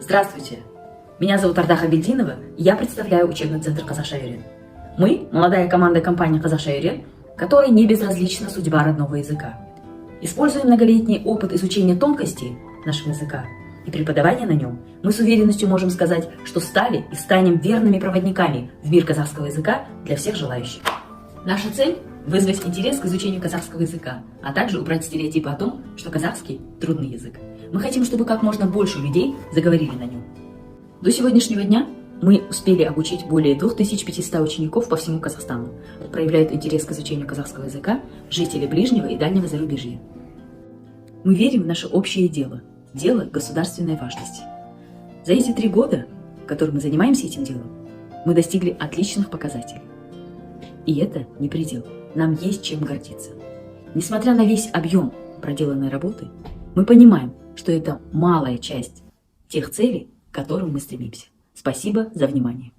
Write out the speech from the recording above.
Здравствуйте! Меня зовут Ардаха Бельдинова, и я представляю учебный центр Казах-Шайрен. Мы – молодая команда компании Казах-Шайрен, которой не безразлична судьба родного языка. Используя многолетний опыт изучения тонкостей нашего языка и преподавания на нем, мы с уверенностью можем сказать, что стали и станем верными проводниками в мир казахского языка для всех желающих. Наша цель – вызвать интерес к изучению казахского языка, а также убрать стереотипы о том, что казахский – трудный язык. Мы хотим, чтобы как можно больше людей заговорили на нем. До сегодняшнего дня мы успели обучить более 2500 учеников по всему Казахстану. Проявляют интерес к изучению казахского языка жители ближнего и дальнего зарубежья. Мы верим в наше общее дело государственной важности. За эти 3 года, в которых мы занимаемся этим делом, мы достигли отличных показателей. И это не предел. Нам есть чем гордиться. Несмотря на весь объем проделанной работы, мы понимаем, что это малая часть тех целей, к которым мы стремимся. Спасибо за внимание.